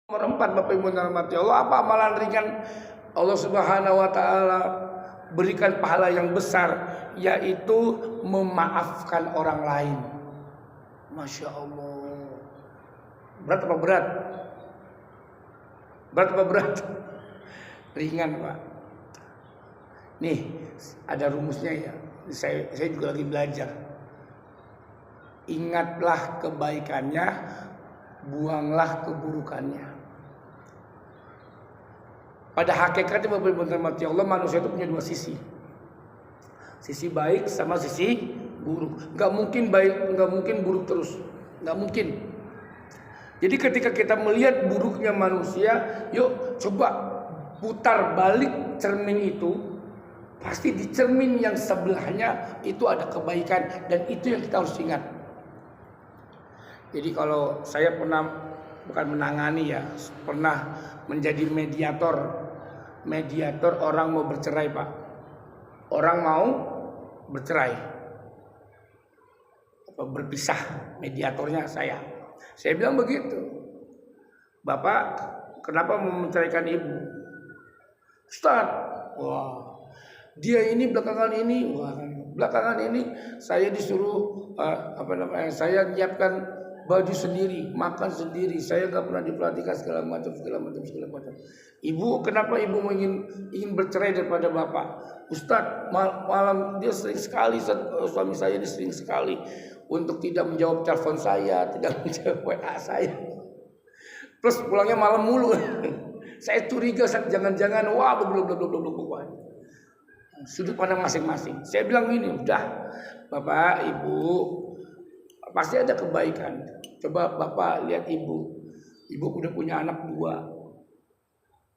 Nomor 4, Bapak Ibu rahmati Allah, apa amalan ringan Allah Subhanahu wa taala berikan pahala yang besar, yaitu memaafkan orang lain. Masya Allah. Berat apa berat? Berat apa berat? Ringan, Pak. Nih, ada rumusnya ya. Saya juga lagi belajar. Ingatlah kebaikannya, buanglah keburukannya. Pada hakikatnya Bapak Ibu rahmati Allah, manusia itu punya dua sisi. Sisi baik sama sisi buruk. Gak mungkin baik, gak mungkin buruk terus. Gak mungkin. Jadi ketika kita melihat buruknya manusia, yuk coba putar balik cermin itu. Pasti di cermin yang sebelahnya itu ada kebaikan. Dan itu yang kita harus ingat. Jadi kalau saya pernah, bukan menangani ya, pernah menjadi mediator orang mau bercerai, Pak. Orang mau bercerai, berpisah, mediatornya saya bilang begitu, Bapak kenapa mau menceraikan ibu? Ustaz, wah, dia ini belakangan ini saya disuruh saya nyiapkan baju sendiri, makan sendiri, saya nggak pernah diperhatikan segala macam. Ibu, kenapa ibu ingin bercerai daripada bapak? Ustadz, malam dia sering sekali, suami saya ini sering sekali untuk tidak menjawab telepon saya, tidak menjawab WA saya. Terus pulangnya malam mulu. Saya curiga, jangan-jangan sudut pandang masing-masing. Saya bilang gini, udah, Bapak, Ibu, pasti ada kebaikan. Coba Bapak lihat ibu udah punya anak 2.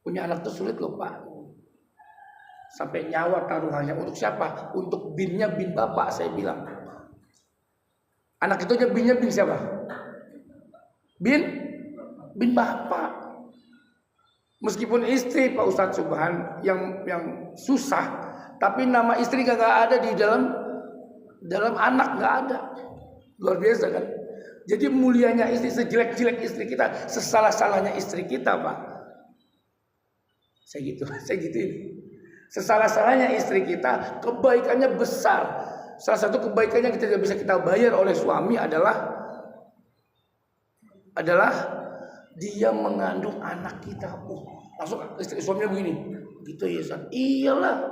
Punya anak itu sulit loh, Pak. Sampai nyawa taruhannya untuk siapa? Untuk binnya bin Bapak, saya bilang. Anak itu aja binnya bin siapa? Bin Bapak. Meskipun istri Pak Ustadz Subhan yang susah, tapi nama istri gak ada di dalam anak, gak ada. Luar biasa kan? Jadi mulianya istri, sejelek-jelek istri kita, sesalah-salahnya istri kita, Pak. Saya gituin. Sesalah-salahnya istri kita, kebaikannya besar. Salah satu kebaikannya kita tidak bisa kita bayar oleh suami adalah dia mengandung anak kita. Langsung istri suaminya begini. Gitu ya, San. Iyalah.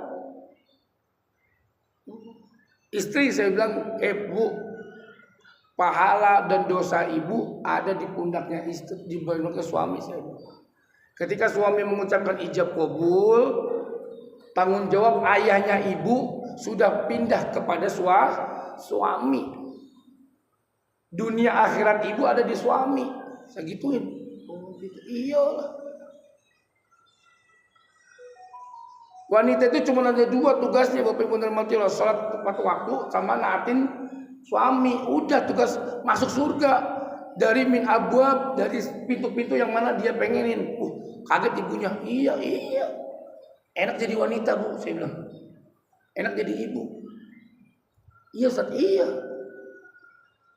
Istri saya bilang, Bu, pahala dan dosa ibu ada di pundaknya istri, di pundaknya suami saya. Ketika suami mengucapkan ijab kabul, tanggung jawab ayahnya ibu sudah pindah kepada suami. Dunia akhirat ibu ada di suami. Saya gituin. Gitu. Iyalah. Wanita itu cuma ada 2 tugasnya, Bapak Ibu rahmati Allah, salat tepat waktu sama naatin suami. Udah, tugas masuk surga. Dari min abwab, dari pintu-pintu yang mana dia pengenin. Kaget ibunya. Iya. Enak jadi wanita, Bu, saya bilang. Enak jadi ibu. Iya, Ustaz, iya.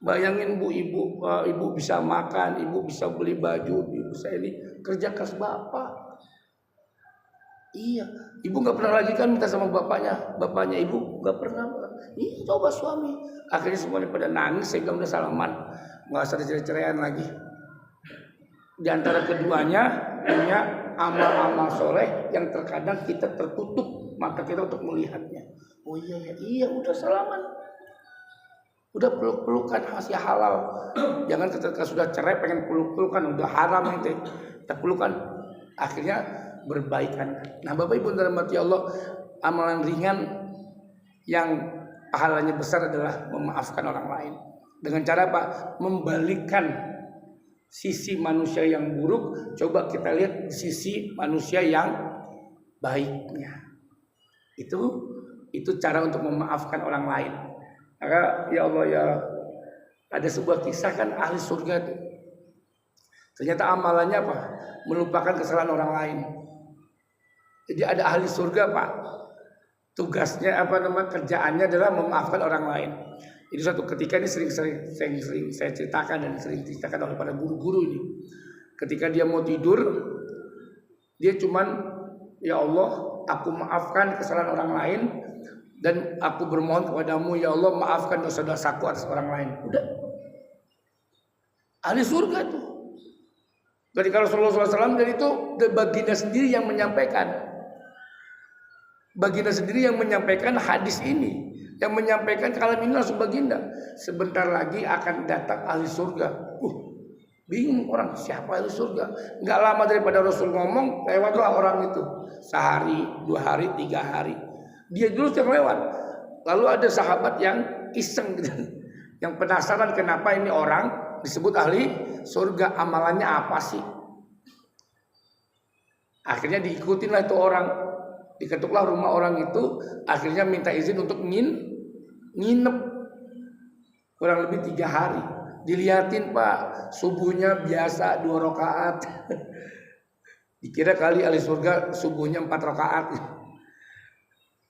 Bayangin, Bu, ibu bisa makan, ibu bisa beli baju, ibu bisa ini, kerja keras bapak. Iya, ibu nggak pernah lagi kan minta sama bapaknya ibu nggak pernah. Ih, coba suami. Akhirnya semuanya pada nangis, saya udah salaman, nggak usah cerai-ceraian lagi. Di antara keduanya punya amal-amal soleh yang terkadang kita tertutup mata kita untuk melihatnya. Oh iya, udah salaman, udah peluk-pelukan masih halal. Jangan ketika sudah cerai pengen peluk-pelukan, udah haram nanti. Kita pelukan, akhirnya berbaikan. Nah, Bapak Ibu rahmati Allah, amalan ringan yang pahalanya besar adalah memaafkan orang lain. Dengan cara apa? Membalikkan sisi manusia yang buruk, coba kita lihat sisi manusia yang baiknya. Itu cara untuk memaafkan orang lain. Maka ya Allah ya, ada sebuah kisah kan ahli surga itu. Ternyata amalannya apa? Melupakan kesalahan orang lain. Jadi ada ahli surga, Pak. Tugasnya kerjaannya adalah memaafkan orang lain. Itu suatu ketika ini sering saya ceritakan dan sering diceritakan oleh para guru-guru ini. Ketika dia mau tidur, dia cuman, ya Allah, aku maafkan kesalahan orang lain dan aku bermohon kepadamu, ya Allah, maafkan dosa-dosaku atas orang lain. Udah. Ahli surga tuh. Ketika Rasulullah SAW, dan itu baginda sendiri yang menyampaikan. Baginda sendiri yang menyampaikan hadis ini, yang menyampaikan kalam ini langsung baginda. Sebentar lagi akan datang ahli surga. Bingung orang, siapa ahli surga? Nggak lama daripada Rasul ngomong, lewatlah orang itu. Sehari, 2 hari, 3 hari. Dia dulu yang lewat. Lalu ada sahabat yang iseng gitu, yang penasaran kenapa ini orang disebut ahli surga, amalannya apa sih? Akhirnya diikutinlah itu orang, diketuklah rumah orang itu, akhirnya minta izin untuk nginep kurang lebih 3 hari. Dilihatin Pak, subuhnya biasa 2 rakaat. Dikira kali ahli surga subuhnya 4 rakaat.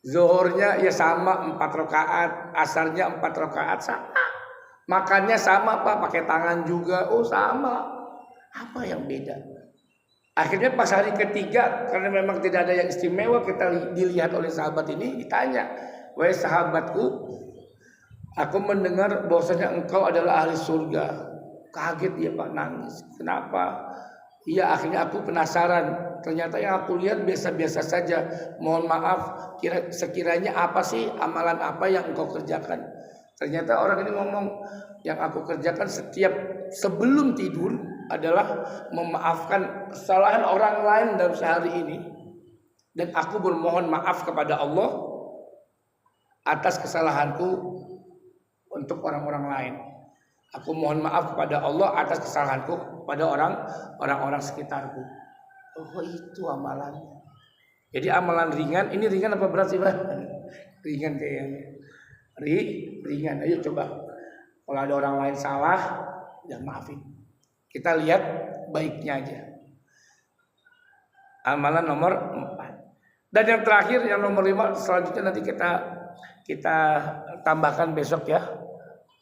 Zuhurnya ya sama 4 rakaat, asarnya 4 rakaat sama. Makannya sama Pak, pakai tangan juga. Oh sama. Apa yang beda? Akhirnya pas hari ketiga, karena memang tidak ada yang istimewa, kita dilihat oleh sahabat ini, ditanya, wahai sahabatku, aku mendengar bahwasanya engkau adalah ahli surga. Kaget dia Pak, nangis. Kenapa? Iya, akhirnya aku penasaran. Ternyata yang aku lihat biasa-biasa saja. Mohon maaf, sekiranya apa sih amalan apa yang engkau kerjakan? Ternyata orang ini ngomong, yang aku kerjakan sebelum tidur adalah memaafkan kesalahan orang lain dalam sehari ini. Dan aku bermohon maaf kepada Allah atas kesalahanku untuk orang-orang lain. Aku mohon maaf kepada Allah atas kesalahanku kepada orang-orang sekitarku. Oh itu amalannya. Jadi amalan ringan, ini ringan apa berat sih Pak? Ringan kayaknya. Ringan, ayo coba. Kalau ada orang lain salah, ya maafin. Kita lihat baiknya aja. Amalan nomor 4. Dan yang terakhir, yang nomor 5, selanjutnya nanti kita tambahkan besok ya.